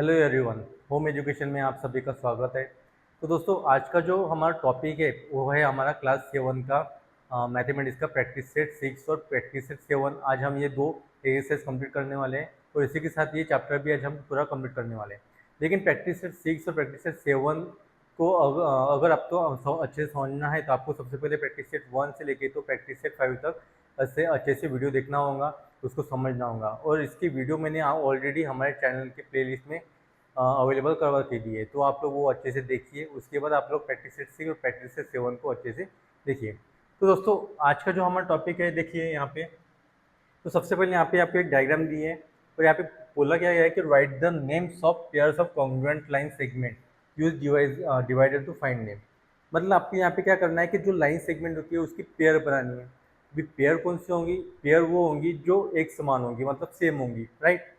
Hello everyone. Home education में आप सभी का स्वागत है। तो दोस्तों, आज का जो हमारा टॉपिक है वो है हमारा क्लास 7 का मैथमेटिक्स का प्रैक्टिस सेट 6 और प्रैक्टिस सेट 7। आज हम ये दो एक्सरसाइज कंप्लीट करने वाले हैं और इसी के साथ ये चैप्टर भी आज हम पूरा कंप्लीट करने वाले हैं। लेकिन प्रैक्टिस सेट 6 और प्रैक्टिस सेट 7 को अगर आपको अच्छे से समझना है तो आपको सबसे पहले प्रैक्टिस सेट 1 से लेके तो प्रैक्टिस सेट 5 तक अच्छे से वीडियो देखना होगा, उसको समझना होगा। और इसकी वीडियो मैंने ऑलरेडी हमारे चैनल के प्लेलिस्ट में अवेलेबल करवा के दी है, तो आप लोग वो अच्छे से देखिए। उसके बाद आप लोग प्रैक्टिस सेट 6 और प्रैक्टिस सेट 7 को अच्छे से देखिए। तो दोस्तों, आज का जो हमारा टॉपिक है, देखिए यहाँ पे। तो सबसे पहले यहाँ पे आपको एक डायग्राम दी है और यहाँ पे बोला गया है कि write the names of pairs of congruent line segment use divider to find name. मतलब आपको यहाँ पे क्या करना है कि जो लाइन सेगमेंट होती है उसकी पेयर बनानी है। अभी पेयर कौन सी होंगी? पेयर वो होंगी जो एक समान होंगी, मतलब सेम होंगी, राइट।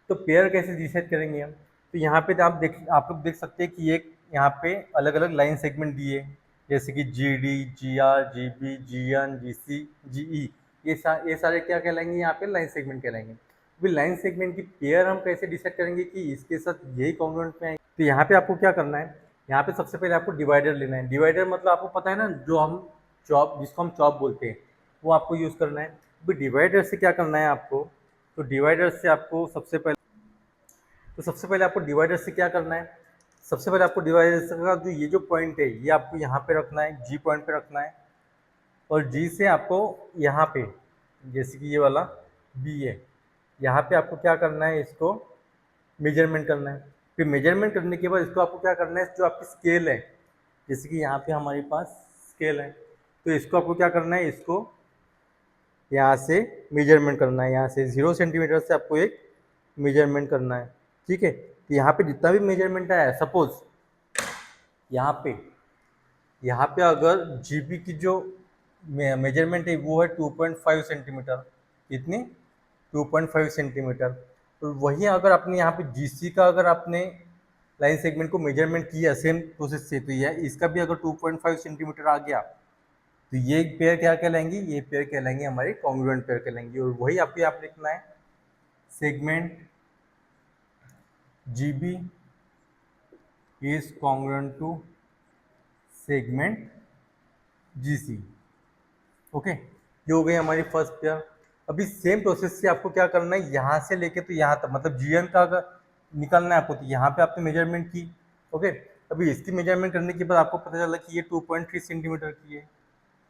तो पेयर कैसे डिसाइड करेंगे हम? तो यहाँ पे तो आप लोग देख सकते हैं कि एक यहाँ पे अलग अलग लाइन सेगमेंट दिए, जैसे कि G D, G R, G B, G N, G C, G E. ये सारे क्या कहलाएंगे? यहाँ पे लाइन सेगमेंट कहलाएंगे। अभी लाइन सेगमेंट की पेयर हम कैसे डिसाइड करेंगे कि इसके साथ यही कॉन्ग्रुएंट में आएंगे? तो यहाँ पे आपको क्या करना है, यहाँ पे सबसे पहले आपको डिवाइडर लेना है। डिवाइडर मतलब आपको पता है ना, जो हम चॉप, जिसको हम चॉप बोलते हैं, वो आपको यूज़ करना है। अभी डिवाइडर से क्या करना है आपको? तो डिवाइडर से आपको सबसे पहले आपको डिवाइडर से क्या करना है? सबसे पहले आपको डिवाइडर का जो ये जो पॉइंट है, ये आपको यहाँ पे रखना है, जी पॉइंट पे रखना है। और जी से आपको यहाँ पे, जैसे कि ये वाला बी है, यहाँ पे आपको क्या करना है? इसको मेजरमेंट करना है। फिर मेजरमेंट करने के बाद इसको आपको क्या करना है? जो आपकी स्केल है, जैसे कि यहाँ पे हमारे पास स्केल है, तो इसको आपको क्या करना है? इसको यहाँ से मेजरमेंट करना है। यहाँ से 0 सेंटीमीटर से आपको एक मेजरमेंट करना है, ठीक है। तो यहाँ पे जितना भी मेजरमेंट आया, सपोज यहाँ पे अगर जीबी की जो मेजरमेंट है वो है 2.5 सेंटीमीटर। कितनी? 2.5 सेंटीमीटर। तो वही अगर आपने यहाँ पे जीसी का अगर आपने लाइन सेगमेंट को मेजरमेंट किया सेम प्रोसेस से, तो यह इसका भी अगर 2.5 सेंटीमीटर आ गया, तो ये पेयर क्या कहलाएंगी? ये पेयर कहलाएंगे हमारी कॉन्ग्रुएंट पेयर कहलाएंगी। और वही आपको यहाँ पे लिखना है, segment GB is congruent to segment GC। Okay, ये हो गई हमारी फर्स्ट पेयर। अभी सेम प्रोसेस से आपको क्या करना है? यहाँ से लेके तो यहाँ तक, मतलब GN का अगर निकालना है आपको, तो यहाँ पे आपने मेजरमेंट की। ओके, अभी इसकी मेजरमेंट करने के बाद आपको पता चला कि ये 2.3 सेंटीमीटर की है,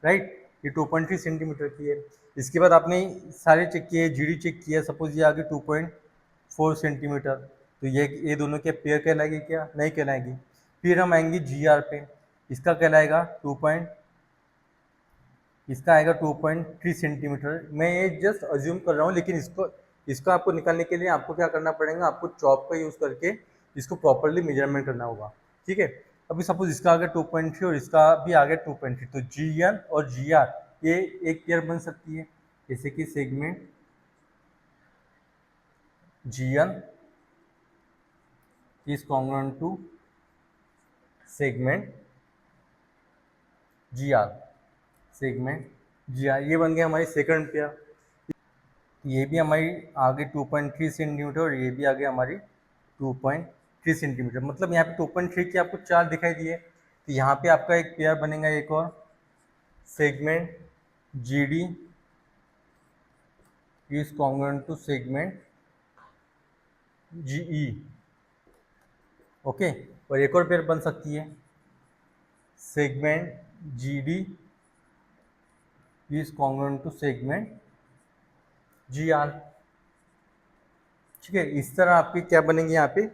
राइट। ये 2.3 सेंटीमीटर की है। इसके बाद आपने सारे चेक किए, GD चेक किया, सपोज ये आ गई 2.4 सेंटीमीटर। तो ये दोनों के पेयर कहलाएगी क्या? नहीं कहलाएगी। फिर हम आएंगे GR पे, इसका कहलाएगा इसका आएगा 2.3 सेंटीमीटर। मैं ये जस्ट अज्यूम कर रहा हूँ, लेकिन इसको आपको निकालने के लिए आपको क्या करना पड़ेगा? आपको चॉप का यूज़ करके इसको प्रॉपरली मेजरमेंट करना होगा, ठीक है। अभी सपोज इसका आ गया 2.3 और इसका भी आ गया 2.3, तो GN और GR ये एक पेयर बन सकती है, जैसे कि segment GN is congruent to segment GR। Segment GR ये बन गया हमारी सेकंड पेयर। ये भी हमारी आ गई 2.3 सेंटीमीटर और ये भी आ गई हमारी 2.3 सेंटीमीटर। मतलब यहाँ पे 2.3 के आपको 4 दिखाई दिए, तो यहाँ पे आपका एक पेयर बनेगा एक और, segment GD is congruent to segment GE। Okay, और एक और पेयर बन सकती है, segment GD is congruent to segment GR। ठीक है, इस तरह आपकी क्या बनेंगी? यहाँ पे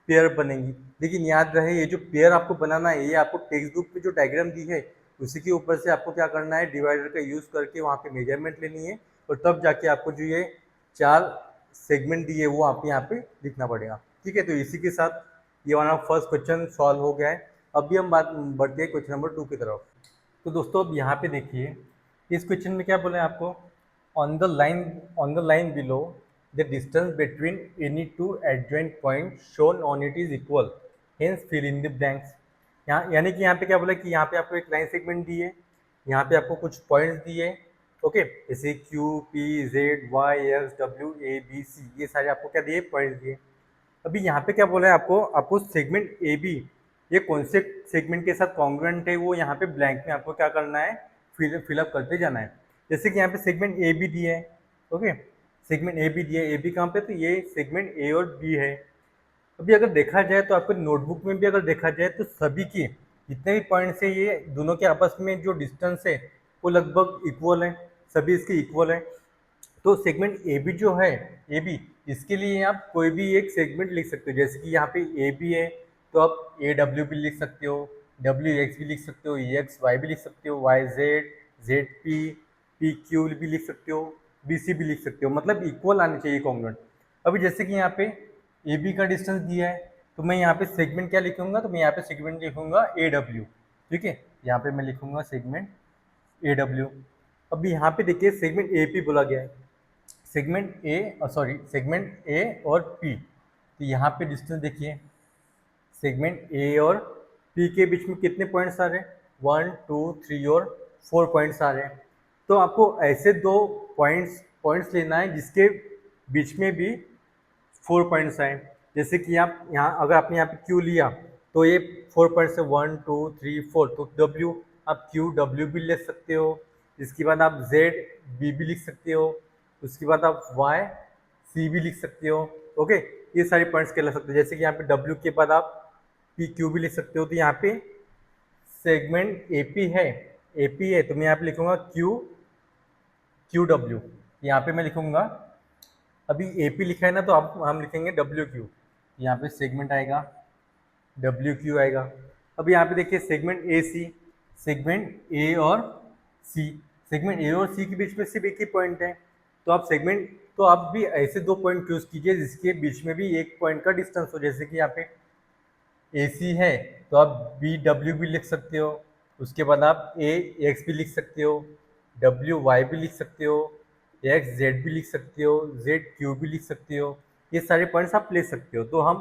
पेयर बनेंगी। लेकिन याद रहे, ये जो पेयर आपको बनाना है, ये आपको टेक्स्ट बुक पे जो डायग्राम दी है उसी के ऊपर से आपको क्या करना है? डिवाइडर का यूज़ करके वहाँ पे मेजरमेंट लेनी है, और तब जाके आपको जो ये 4 सेगमेंट दिए वो आप यहाँ पे लिखना पड़ेगा, ठीक है। तो इसी के साथ ये वाला फर्स्ट क्वेश्चन सॉल्व हो गया है। अभी हम बात बढ़ते हैं क्वेश्चन नंबर 2 की तरफ। तो दोस्तों, अब यहाँ पे देखिए, इस क्वेश्चन में क्या बोले आपको? On the line below the distance between any two adjoint point shown on it is equal, hence fill in the blanks. यहाँ यानी कि यहाँ पे क्या बोला कि यहाँ पे आपको एक लाइन सेगमेंट दी है, यहाँ पे आपको कुछ पॉइंट्स दिए, ओके, जैसे Q P Z Y X W A B C, ये सारे आपको क्या दिए? पॉइंट्स दिए। अभी यहाँ पे क्या बोला है आपको, आपको सेगमेंट ए बी ये कौन से सेगमेंट के साथ कॉन्ग्रुएंट है वो यहाँ पे ब्लैंक में आपको क्या करना है, फिलअप करते जाना है। जैसे कि यहाँ पे सेगमेंट ए बी दिया है, ओके, सेगमेंट ए बी दिया है, ए बी कहाँ पे, तो ये सेगमेंट ए और बी है। अभी अगर देखा जाए तो आपको नोटबुक में भी अगर देखा जाए तो सभी की जितने भी पॉइंट्स है ये दोनों के आपस में जो डिस्टेंस है वो लगभग इक्वल है, सभी इसके इक्वल है। तो सेगमेंट ए बी जो है, ए बी, इसके लिए आप कोई भी एक सेगमेंट लिख सकते हो। जैसे कि यहाँ पे ए बी है तो आप ए डब्ल्यू भी लिख सकते हो, डब्ल्यू एक्स भी लिख सकते हो, ई एक्स वाई भी लिख सकते हो, Y Z, Z P, P Q भी लिख सकते हो, बी सी भी लिख सकते हो, मतलब इक्वल आने चाहिए कॉन्ग्रुएंट। अभी जैसे कि यहाँ पे ए बी का डिस्टेंस दिया है तो मैं यहाँ पे सेगमेंट क्या लिखूंगा, तो मैं यहाँ पे सेगमेंट लिखूंगा ए डब्ल्यू, ठीक है, यहाँ पे मैं लिखूंगा सेगमेंट ए डब्ल्यू। अभी यहाँ पे देखिए सेगमेंट ए पी बोला गया है, segment A sorry segment A और पी, तो यहाँ पे डिस्टेंस देखिए सेगमेंट ए और पी के बीच में कितने पॉइंट्स आ रहे हैं, 1 2 3 और 4 पॉइंट्स आ रहे हैं। तो आपको ऐसे दो पॉइंट्स पॉइंट्स लेना है जिसके बीच में भी 4 पॉइंट्स आए। जैसे कि आप यहाँ अगर आपने यहाँ पे क्यू लिया तो ये 4 पॉइंट्स है, 1 2 3 4, तो डब्ल्यू आप क्यू डब्ल्यू भी ले सकते हो। इसके बाद आप जेड बी भी लिख सकते हो, उसके बाद आप वाई सी भी लिख सकते हो, ओके, ये सारे पॉइंट्स कहला सकते हो। जैसे कि यहाँ पे डब्ल्यू के बाद आप पी क्यू भी लिख सकते हो, तो यहाँ पे सेगमेंट ए पी है, ए पी है तो मैं यहाँ पे लिखूंगा क्यू क्यू डब्ल्यू, यहाँ पे मैं लिखूंगा, अभी ए पी लिखा है ना तो आप हम लिखेंगे डब्ल्यू क्यू, यहाँ पे सेगमेंट आएगा डब्ल्यू क्यू आएगा। अब यहाँ पे देखिए segment A C, segment A और सी, सेगमेंट ए और सी के बीच में सिर्फ एक ही पॉइंट है, तो आप सेगमेंट, तो आप भी ऐसे दो पॉइंट चूज कीजिए जिसके बीच में भी एक पॉइंट का डिस्टेंस हो। जैसे कि यहाँ पे ए सी है तो आप बी डब्ल्यू भी लिख सकते हो, उसके बाद आप ए एक्स भी लिख सकते हो, डब्ल्यू वाई भी लिख सकते हो, एक्स जेड भी लिख सकते हो, जेड क्यू भी लिख सकते हो, ये सारे पॉइंट्स आप ले सकते हो। तो हम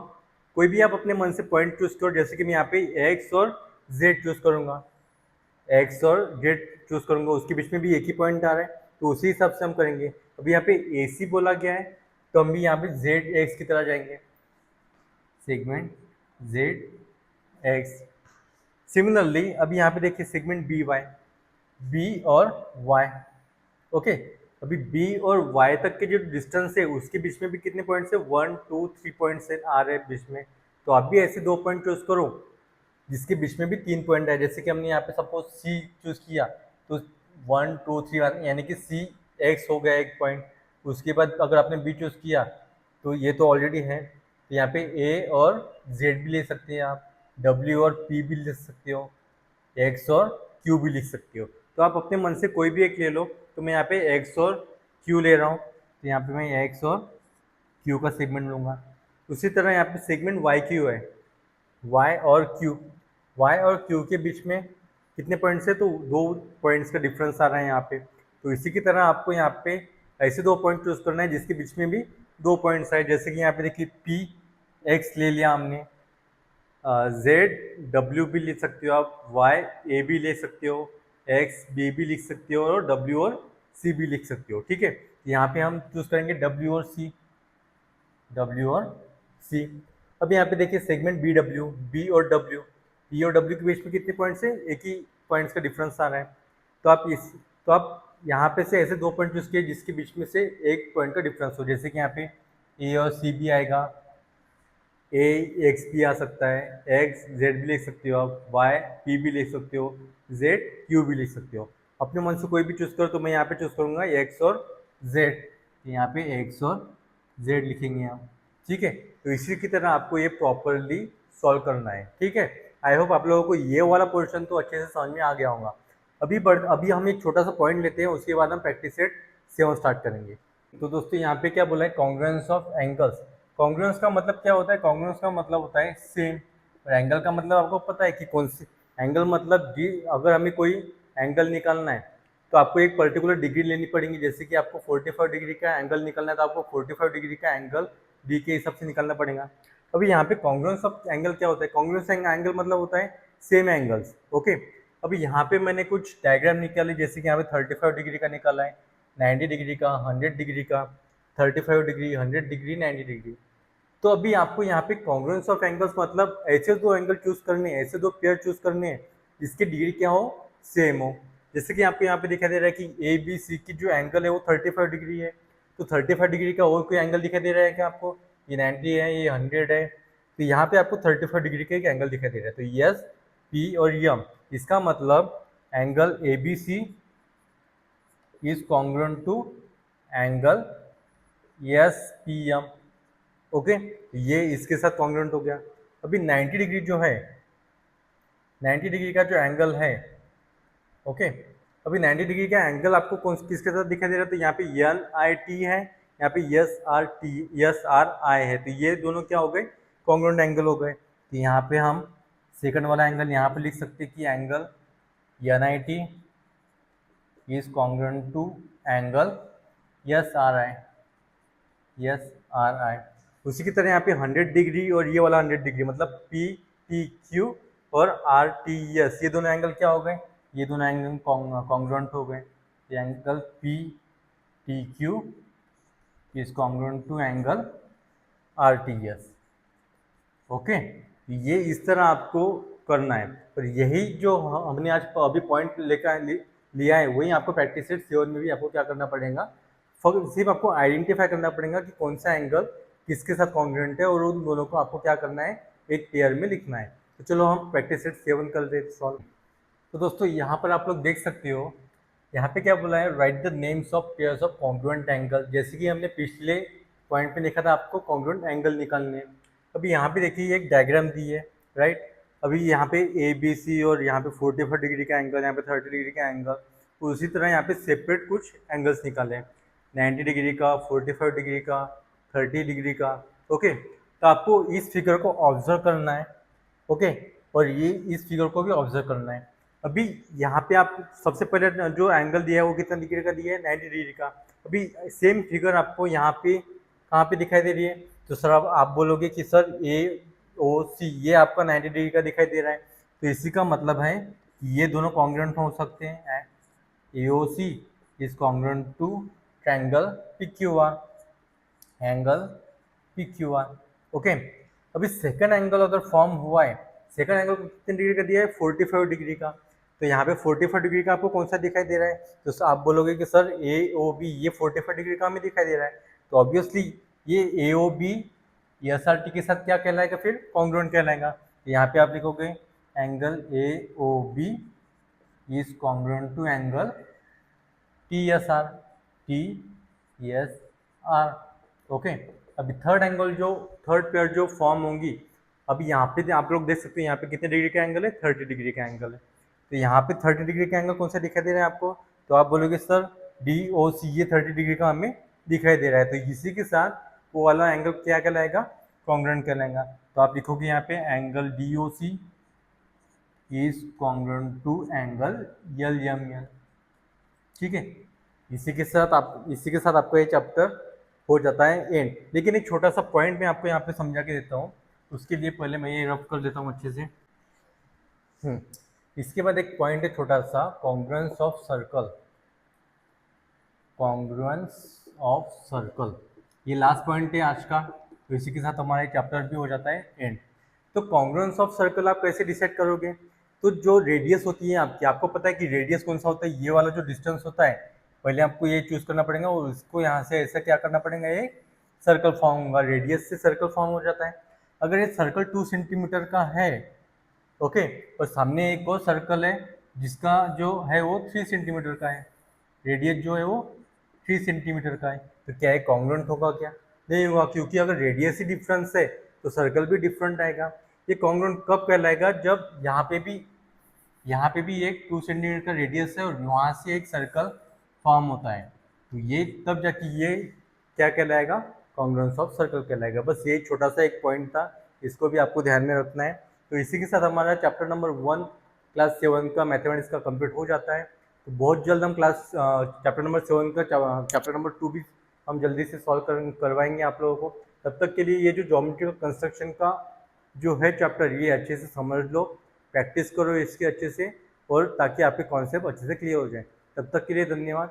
कोई भी आप अपने मन से पॉइंट चूज करो, जैसे कि मैं यहाँ पे एक्स और जेड चूज करूँगा, एक्स और जेड चूज करूँगा, उसके बीच में भी एक ही पॉइंट आ रहा है तो उसी हिसाब से हम करेंगे। अभी यहाँ पे ए सी बोला गया है तो हम भी यहाँ पे जेड एक्स की तरह जाएंगे, सेगमेंट जेड एक्स। सिमिलरली अभी यहाँ पे देखिए सेगमेंट बी वाई, बी और वाई, ओके, अभी बी और वाई तक के जो डिस्टेंस है उसके बीच में भी कितने पॉइंट्स है, 1 2 3 पॉइंट्स आ रहे हैं बीच में। तो आप भी ऐसे दो पॉइंट चूज करो जिसके बीच में भी 3 पॉइंट है। जैसे कि हमने यहाँ पे सपोज सी चूज किया तो 1 2 3 यानी कि सी एक्स हो गया एक पॉइंट। उसके बाद अगर आपने बी चूज किया तो ये तो ऑलरेडी है, तो यहाँ पे ए और जेड भी ले सकते हैं आप, डब्ल्यू और पी भी ले सकते हो, एक्स और क्यू भी लिख सकते हो। तो आप अपने मन से कोई भी एक ले लो, तो मैं यहाँ पे एक्स और क्यू ले रहा हूँ, तो यहाँ पे मैं एक्स और क्यू का सेगमेंट लूँगा। उसी तरह यहाँ पे सेगमेंट वाई क्यू है, वाई और क्यू, वाई और क्यू के बीच में कितने पॉइंट्स है, तो 2 पॉइंट्स का डिफरेंस आ रहा है यहाँ पे। तो इसी की तरह आपको यहाँ पे ऐसे 2 पॉइंट चूज करना है जिसके बीच में भी 2 पॉइंट्स आए। जैसे कि यहाँ पे देखिए पी एक्स ले लिया हमने, जेड डब्ल्यू भी लिख सकते हो आप, वाई ए भी ले सकते हो, एक्स बी भी लिख सकते हो और डब्ल्यू और सी भी लिख सकते हो, ठीक है। यहाँ पे हम चूज करेंगे डब्ल्यू और सी, डब्ल्यू और सी। अब यहाँ पे देखिए सेगमेंट बी डब्ल्यू, बी और डब्ल्यू, बी और डब्ल्यू के बीच में कितने पॉइंट्स है, एक ही पॉइंट्स का डिफरेंस आ रहा है। तो आप इस, तो आप यहाँ पे से ऐसे 2 पॉइंट चूज किए जिसके बीच में से एक पॉइंट का डिफरेंस हो। जैसे कि यहाँ पे ए और सी भी आएगा, ए एक्स भी आ सकता है, एक्स जेड भी लिख सकते हो आप, वाई पी भी लिख सकते हो, जेड क्यू भी लिख सकते हो। अपने मन से कोई भी चूज करो, तो मैं यहाँ पे चूज करूँगा एक्स और जेड, यहाँ पे एक्स और जेड लिखेंगे आप, ठीक है। तो इसी की तरह आपको ये प्रॉपरली सॉल्व करना है, ठीक है। आई होप आप लोगों को ये वाला पोर्शन तो अच्छे से समझ में आ गया होगा। अभी हम एक छोटा सा पॉइंट लेते हैं, उसके बाद हम प्रैक्टिस सेट 7 स्टार्ट करेंगे। तो दोस्तों यहाँ पे क्या बोला है, कॉन्ग्रुएंस ऑफ एंगल्स। कॉन्ग्रुएंस का मतलब क्या होता है, कॉन्ग्रुएंस का मतलब होता है सेम, और एंगल का मतलब आपको पता है कि कौन सी एंगल, मतलब डी, अगर हमें कोई एंगल निकालना है तो आपको एक पर्टिकुलर डिग्री लेनी पड़ेगी। जैसे कि आपको 45 डिग्री का एंगल निकालना है तो आपको 45 डिग्री का एंगल डी के हिसाब से निकालना पड़ेगा। अभी यहाँ पे कॉन्ग्रुएंस ऑफ एंगल क्या होता है, कॉन्ग्रुएंस एंगल मतलब होता है सेम एंगल्स, ओके। अभी यहाँ पे मैंने कुछ डायग्राम निकाली, जैसे कि यहाँ पे 35 डिग्री का निकाला है, 90 डिग्री का, 100 डिग्री का, 35 डिग्री, 100 डिग्री, 90 डिग्री। तो अभी आपको यहाँ पे कॉन्ग्रुएंस ऑफ एंगल्स मतलब ऐसे दो एंगल चूज करने हैं, ऐसे दो पेयर चूज करने हैं जिसकी डिग्री क्या हो, सेम हो। जैसे कि आपको यहाँ पे दिखाई दे रहा है कि ए बी सी की जो एंगल है वो 35 डिग्री है, तो 35 डिग्री का और कोई एंगल दिखाई दे रहा है क्या आपको? ये 90 है, ये 100 है, तो यहाँ पे आपको 35 डिग्री का एक एंगल दिखाई दे रहा है। तो यस, पी और यम, इसका मतलब angle A B C is congruent to angle S P M. Okay, ये इसके साथ कॉन्ग्रुएंट हो गया। अभी 90 डिग्री जो है, 90 डिग्री का जो एंगल है, ओके, अभी 90 डिग्री का एंगल आपको कौन किसके साथ दिखाई दे रहा है? तो यहाँ पे एन आई टी है, यहाँ पे S R T, S R आई है, तो ये दोनों क्या हो गए? कॉन्ग्रुएंट एंगल हो गए। तो यहाँ पे हम सेकंड वाला एंगल यहाँ पे लिख सकते हैं कि angle N I T is congruent to angle S R I, S R I. उसी की तरह यहाँ पे 100 डिग्री और ये वाला 100 डिग्री मतलब पी टी क्यू और आर टी एस, ये दोनों एंगल क्या हो गए? ये दोनों एंगल कॉन्ग्रुएंट हो गए। ये angle P T Q is congruent to angle R T S. Okay, ये इस तरह आपको करना है। और यही जो हमने आज अभी पॉइंट लेकर लिया है, वही आपको प्रैक्टिस सेट 7 में भी आपको क्या करना पड़ेगा? सिर्फ आपको आइडेंटिफाई करना पड़ेगा कि कौन सा एंगल किसके साथ कॉन्ग्रुएंट है और उन दोनों को आपको क्या करना है? एक पेयर में लिखना है। तो चलो हम प्रैक्टिस सेट 7 कर देते सॉल्व। तो दोस्तों यहाँ पर आप लोग देख सकते हो, यहाँ पे क्या बोला है? Right the names of pairs of congruent angle. जैसे कि हमने पिछले पॉइंट पे लिखा था आपको कॉन्ग्रुएंट एंगल निकालने। अभी यहाँ पे देखिए एक डायग्राम दी है, राइट। अभी यहाँ पे ए बी सी और यहाँ पे 45 डिग्री का एंगल, यहाँ पे 30 डिग्री का एंगल, उसी तरह यहाँ पे सेपरेट कुछ एंगल्स निकाले, 90 डिग्री का, 45 डिग्री का, 30 डिग्री का। ओके, तो आपको इस फिगर को ऑब्जर्व करना है। ओके, और ये इस फिगर को भी ऑब्जर्व करना है। अभी यहाँ पे आप सबसे पहले जो एंगल दिया है वो कितना डिग्री का दिया है? 90 डिग्री का। अभी सेम फिगर आपको यहाँ पे कहाँ पे दिखाई दे रही है? तो सर अब आप बोलोगे कि सर ए ओ सी ये आपका 90 डिग्री का दिखाई दे रहा है, तो इसी का मतलब है कि ये दोनों कॉन्ग्रुएंट हो सकते हैं। A O C is congruent to triangle P Q R, angle P Q R. Okay, अभी सेकंड एंगल अगर फॉर्म हुआ है, सेकंड एंगल कितने डिग्री का दिया है? 45 डिग्री का। तो यहाँ पे 45 डिग्री का आपको कौन सा दिखाई दे रहा है? तो आप बोलोगे कि सर ए ओ बी ये 45 डिग्री का हमें दिखाई दे रहा है, तो ऑब्वियसली ये A O B S R T के साथ क्या कहलाएगा? फिर कॉन्ग्रुएंट कहलाएगा। तो यहाँ पे आप लिखोगे angle A O B is congruent to angle T S R, T S R. Okay, अभी थर्ड एंगल जो थर्ड पेयर जो फॉर्म होंगी, अभी यहाँ पे आप लोग देख सकते हैं यहाँ पे कितने डिग्री का एंगल है? 30 डिग्री का एंगल है। तो यहाँ पे 30 डिग्री का एंगल कौन सा दिखाई दे रहा है आपको? तो आप बोलोगे सर डी ओ सी ये 30 डिग्री का हमें दिखाई दे रहा है, तो इसी के साथ वो वाला एंगल क्या कहलाएगा? कॉन्ग्रुएंट कहलाएगा। तो आप लिखोगे यहाँ पे angle D O C is congruent to angle L M N. ठीक है, इसी के साथ आपका ये चैप्टर हो जाता है एंड। लेकिन एक छोटा सा पॉइंट मैं आपको यहाँ पे समझा के देता हूँ, उसके लिए पहले मैं ये रफ कर देता हूँ अच्छे से। इसके बाद एक पॉइंट है छोटा सा, congruence of circle. Congruence of circle ये लास्ट पॉइंट है आज का, तो इसी के साथ हमारा ये चैप्टर भी हो जाता है एंड। तो कॉन्ग्रुएंस ऑफ सर्कल आप कैसे डिसाइड करोगे? तो जो रेडियस होती है आपकी, आपको पता है कि रेडियस कौन सा होता है? ये वाला जो डिस्टेंस होता है, पहले आपको ये चूज करना पड़ेगा और उसको यहाँ से ऐसा क्या करना पड़ेगा? ये सर्कल फॉर्म होगा, रेडियस से सर्कल फॉर्म हो जाता है। अगर ये सर्कल 2 सेंटीमीटर का है, ओके, और सामने एक और सर्कल है जिसका जो है वो 3 सेंटीमीटर का है, रेडियस जो है वो 3 सेंटीमीटर का है, तो क्या है कॉन्ग्रुएंट होगा? क्या नहीं होगा, क्योंकि अगर रेडियस ही डिफरेंस है तो सर्कल भी डिफरेंट आएगा। ये कॉन्ग्रुएंट कब कहलाएगा? जब यहाँ पे भी एक 2 सेंटीमीटर का रेडियस है और वहाँ से एक सर्कल फॉर्म होता है, तो ये तब जाके ये क्या कहलाएगा? कॉन्ग्रुएंस ऑफ सर्कल कहलाएगा। बस ये छोटा सा एक पॉइंट था, इसको भी आपको ध्यान में रखना है। तो इसी के साथ हमारा चैप्टर नंबर 1 क्लास 7 का मैथमेटिक्स का कंप्लीट हो जाता है। तो बहुत जल्द हम चैप्टर नंबर 7 का चैप्टर नंबर 2 भी हम जल्दी से सॉल्व करवाएंगे आप लोगों को। तब तक के लिए ये जो ज्योमेट्रिकल कंस्ट्रक्शन का जो है चैप्टर, ये अच्छे से समझ लो, प्रैक्टिस करो इसके अच्छे से, और ताकि आपके कॉन्सेप्ट अच्छे से क्लियर हो जाए। तब तक के लिए धन्यवाद।